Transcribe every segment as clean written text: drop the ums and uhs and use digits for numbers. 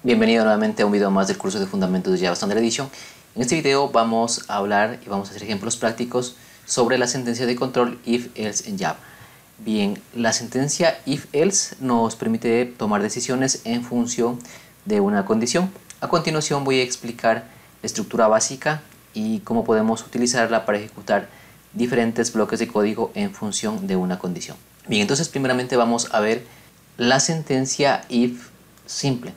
Bienvenido nuevamente a un video más del curso de Fundamentos de Java Standard Edition. En este video vamos a hablar y vamos a hacer ejemplos prácticos sobre la sentencia de control if-else en Java. Bien, la sentencia if-else nos permite tomar decisiones en función de una condición. A continuación voy a explicar la estructura básica y cómo podemos utilizarla para ejecutar diferentes bloques de código en función de una condición. Bien, entonces primeramente vamos a ver la sentencia if simple.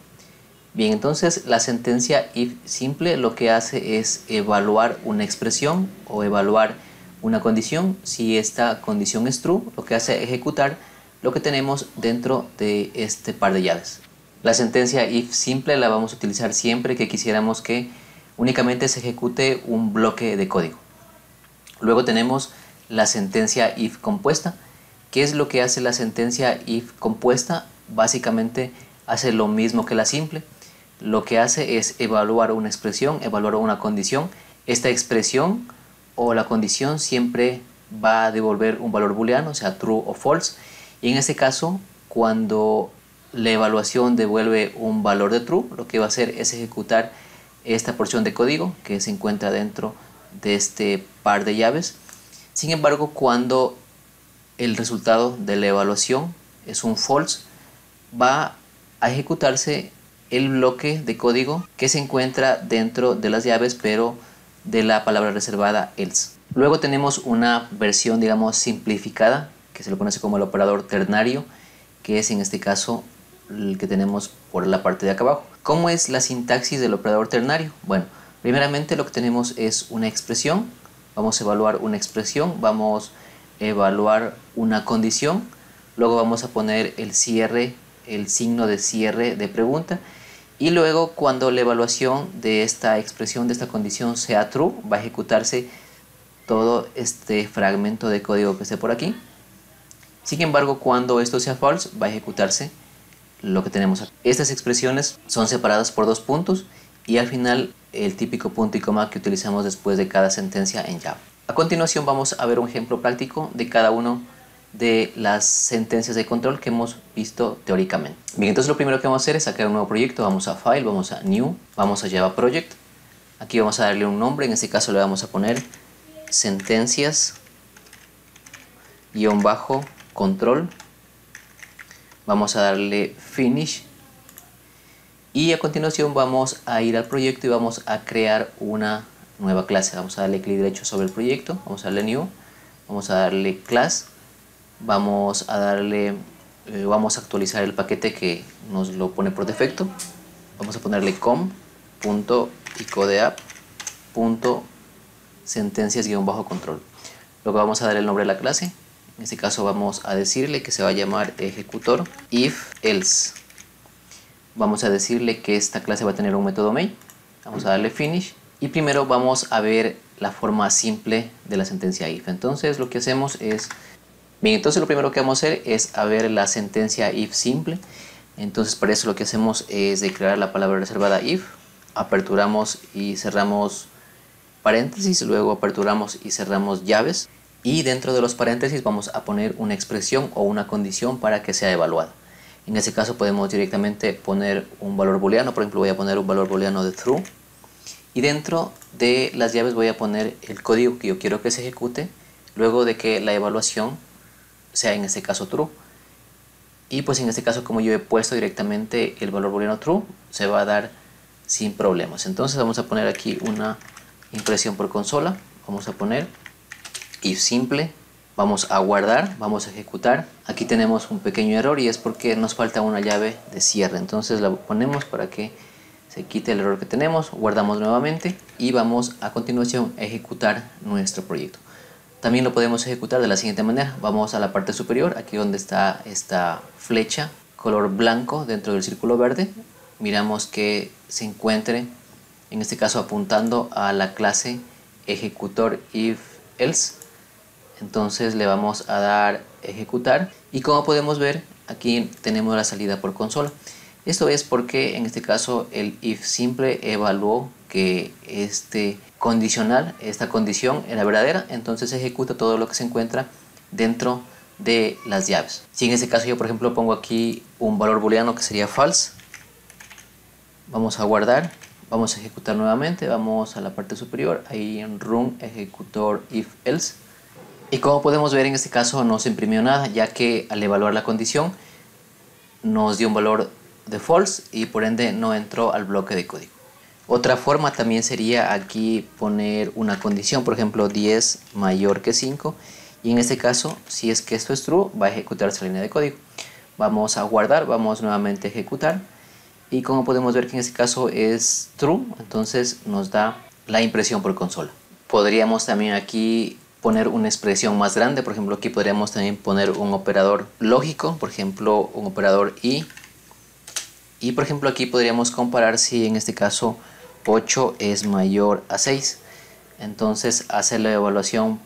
Bien, entonces la sentencia if simple lo que hace es evaluar una expresión o evaluar una condición. Si esta condición es true, lo que hace es ejecutar lo que tenemos dentro de este par de llaves. La sentencia if simple la vamos a utilizar siempre que quisiéramos que únicamente se ejecute un bloque de código. Luego tenemos la sentencia if compuesta. ¿Qué es lo que hace la sentencia if compuesta? Básicamente hace lo mismo que la simple. Lo que hace es evaluar una expresión, evaluar una condición. Esta expresión o la condición siempre va a devolver un valor booleano, o sea, true o false. Y en este caso, cuando la evaluación devuelve un valor de true, lo que va a hacer es ejecutar esta porción de código que se encuentra dentro de este par de llaves. Sin embargo, cuando el resultado de la evaluación es un false, va a ejecutarse el bloque de código que se encuentra dentro de las llaves, pero de la palabra reservada else. Luego tenemos una versión, digamos, simplificada, que se lo conoce como el operador ternario, que es en este caso el que tenemos por la parte de acá abajo. ¿Cómo es la sintaxis del operador ternario? Bueno, primeramente lo que tenemos es una expresión. Vamos a evaluar una expresión, vamos a evaluar una condición, luego vamos a poner el cierre, el signo de cierre de pregunta, y luego cuando la evaluación de esta expresión, de esta condición sea true, va a ejecutarse todo este fragmento de código que esté por aquí. Sin embargo, cuando esto sea false, va a ejecutarse lo que tenemos aquí. Estas expresiones son separadas por dos puntos y al final el típico punto y coma que utilizamos después de cada sentencia en Java. A continuación vamos a ver un ejemplo práctico de cada uno de las sentencias de control que hemos visto teóricamente. Bien, entonces lo primero que vamos a hacer es sacar un nuevo proyecto. Vamos a File, vamos a New, vamos a Java Project. Aquí vamos a darle un nombre, en este caso le vamos a poner sentencias-control. Vamos a darle Finish. Y a continuación vamos a ir al proyecto y vamos a crear una nueva clase. Vamos a darle clic derecho sobre el proyecto, vamos a darle New, vamos a darle Class. Vamos a actualizar el paquete que nos lo pone por defecto. Vamos a ponerle com.icodeapp.sentencias-control. Luego vamos a dar el nombre de la clase. En este caso vamos a decirle que se va a llamar ejecutor if else. Vamos a decirle que esta clase va a tener un método main. Vamos a darle finish. Y primero vamos a ver la forma simple de la sentencia if. Entonces lo que hacemos es... Bien, entonces lo primero que vamos a hacer es ver la sentencia if simple. Entonces para eso lo que hacemos es declarar la palabra reservada if. Aperturamos y cerramos paréntesis, luego aperturamos y cerramos llaves. Y dentro de los paréntesis vamos a poner una expresión o una condición para que sea evaluada. En este caso podemos directamente poner un valor booleano. Por ejemplo, voy a poner un valor booleano de true. Y dentro de las llaves voy a poner el código que yo quiero que se ejecute luego de que la evaluación sea en este caso true. Y pues en este caso, como yo he puesto directamente el valor booleano true, se va a dar sin problemas. Entonces vamos a poner aquí una impresión por consola. Vamos a poner if simple, vamos a guardar, vamos a ejecutar. Aquí tenemos un pequeño error y es porque nos falta una llave de cierre. Entonces la ponemos para que se quite el error que tenemos. Guardamos nuevamente y vamos a continuación a ejecutar nuestro proyecto. También lo podemos ejecutar de la siguiente manera. Vamos a la parte superior, aquí donde está esta flecha color blanco dentro del círculo verde. Miramos que se encuentre, en este caso apuntando a la clase ejecutor if else. Entonces le vamos a dar ejecutar y como podemos ver aquí tenemos la salida por consola. Esto es porque en este caso el if simple evaluó que este condicional, esta condición era verdadera, entonces ejecuta todo lo que se encuentra dentro de las llaves. Si en este caso yo por ejemplo pongo aquí un valor booleano que sería false, Vamos a guardar, vamos a ejecutar nuevamente, vamos a la parte superior, ahí en run ejecutor if else. Y como podemos ver, en este caso no se imprimió nada, ya que al evaluar la condición nos dio un valor de false y por ende no entró al bloque de código. Otra forma también sería aquí poner una condición, por ejemplo 10 mayor que 5, y en este caso, si es que esto es true, va a ejecutarse la línea de código. Vamos a guardar, vamos nuevamente a ejecutar, y como podemos ver que en este caso es true, entonces nos da la impresión por consola. Podríamos también aquí poner una expresión más grande, por ejemplo aquí podríamos también poner un operador lógico, por ejemplo un operador y por ejemplo aquí podríamos comparar si en este caso 8 es mayor a 6, entonces hacer la evaluación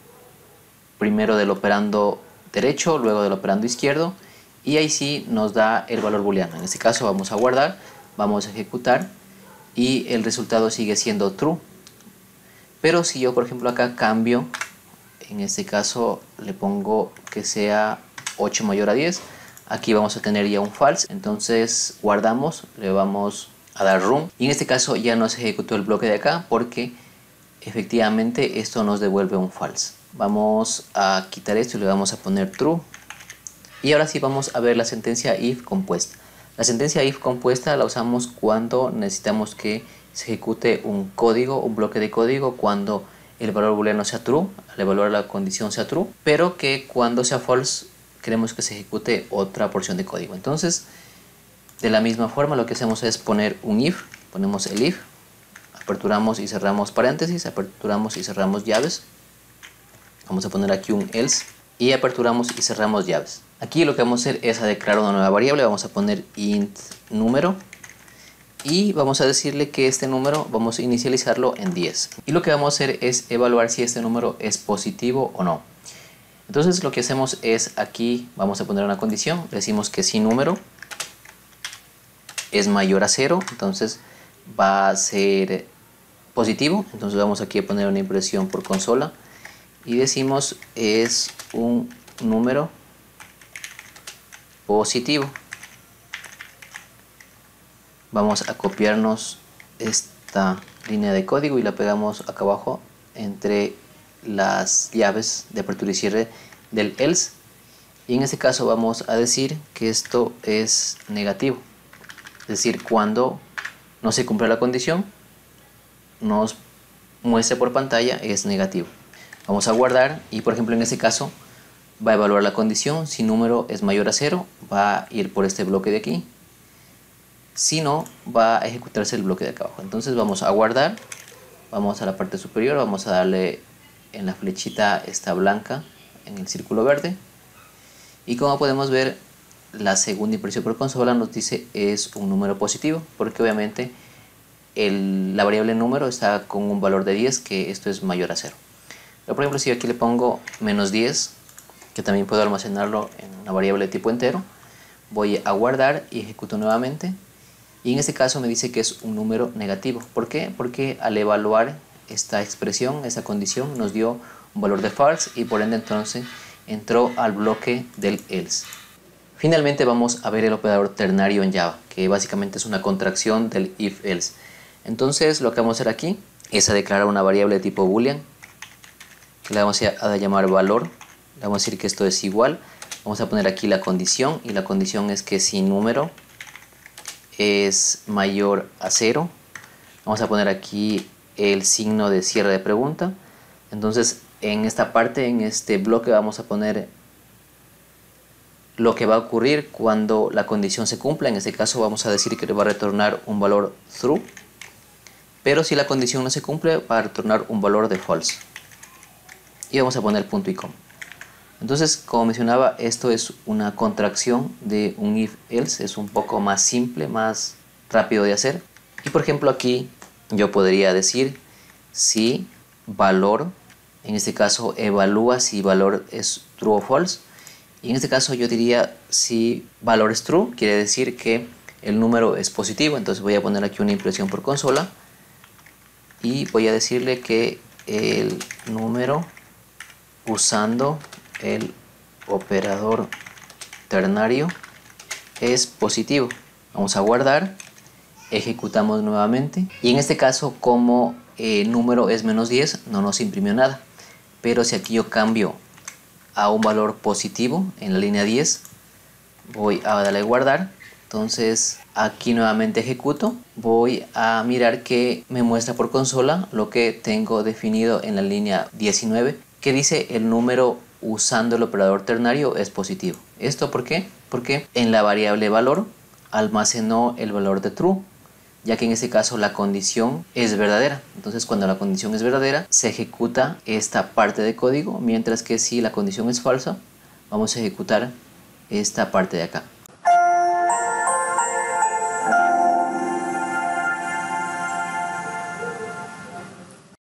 primero del operando derecho, luego del operando izquierdo, y ahí sí nos da el valor booleano. En este caso vamos a guardar, vamos a ejecutar y el resultado sigue siendo true. Pero si yo por ejemplo acá cambio, en este caso le pongo que sea 8 mayor a 10, aquí vamos a tener ya un false, entonces guardamos, le vamos a dar run y en este caso ya no se ejecutó el bloque de acá porque efectivamente esto nos devuelve un false. Vamos a quitar esto y le vamos a poner true. Y ahora sí vamos a ver la sentencia if compuesta. La sentencia if compuesta la usamos cuando necesitamos que se ejecute un código, un bloque de código, cuando el valor booleano sea true, al evaluar la condición sea true, pero que cuando sea false queremos que se ejecute otra porción de código. Entonces, de la misma forma lo que hacemos es poner un if, ponemos el if, aperturamos y cerramos paréntesis, aperturamos y cerramos llaves, vamos a poner aquí un else y aperturamos y cerramos llaves. Aquí lo que vamos a hacer es a declarar una nueva variable, vamos a poner int número y vamos a decirle que este número vamos a inicializarlo en 10 y lo que vamos a hacer es evaluar si este número es positivo o no. Entonces lo que hacemos es aquí vamos a poner una condición, decimos que si número es mayor a 0, entonces va a ser positivo, entonces vamos aquí a poner una impresión por consola y decimos es un número positivo. Vamos a copiarnos esta línea de código y la pegamos acá abajo entre las llaves de apertura y cierre del else, y en este caso vamos a decir que esto es negativo, es decir, cuando no se cumple la condición nos muestre por pantalla es negativo. Vamos a guardar y por ejemplo en este caso va a evaluar la condición, si número es mayor a 0 va a ir por este bloque de aquí, si no va a ejecutarse el bloque de acá abajo. Entonces vamos a guardar, vamos a la parte superior, vamos a darle en la flechita esta blanca en el círculo verde y como podemos ver la segunda impresión por consola nos dice es un número positivo porque obviamente la variable número está con un valor de 10, que esto es mayor a 0. Pero por ejemplo si aquí le pongo menos 10, que también puedo almacenarlo en una variable de tipo entero, voy a guardar y ejecuto nuevamente y en este caso me dice que es un número negativo. ¿Por qué? Porque al evaluar esta expresión, esta condición nos dio un valor de false y por ende entonces entró al bloque del else. Finalmente vamos a ver el operador ternario en Java, que básicamente es una contracción del if else. Entonces lo que vamos a hacer aquí es a declarar una variable de tipo boolean que le vamos a llamar valor, le vamos a decir que esto es igual, vamos a poner aquí la condición y la condición es que si número es mayor a 0, vamos a poner aquí el signo de cierre de pregunta. Entonces en esta parte, en este bloque vamos a poner lo que va a ocurrir cuando la condición se cumpla. En este caso vamos a decir que le va a retornar un valor true, pero si la condición no se cumple va a retornar un valor de false y vamos a poner punto y coma. Entonces, como mencionaba, esto es una contracción de un if else, es un poco más simple, más rápido de hacer. Y por ejemplo aquí yo podría decir si valor, en este caso evalúa si valor es true o false, y en este caso yo diría si valor es true, quiere decir que el número es positivo. Entonces voy a poner aquí una impresión por consola y voy a decirle que el número usando el operador ternario es positivo. Vamos a guardar ejecutamos nuevamente y en este caso, como el número es menos 10, no nos imprimió nada. Pero si aquí yo cambio a un valor positivo en la línea 10, voy a darle a guardar. Entonces aquí nuevamente ejecuto, voy a mirar que me muestra por consola lo que tengo definido en la línea 19, que dice el número usando el operador ternario es positivo. ¿Esto por qué? Porque en la variable valor almacenó el valor de true, ya que en este caso la condición es verdadera. Entonces cuando la condición es verdadera se ejecuta esta parte de código, mientras que si la condición es falsa vamos a ejecutar esta parte de acá.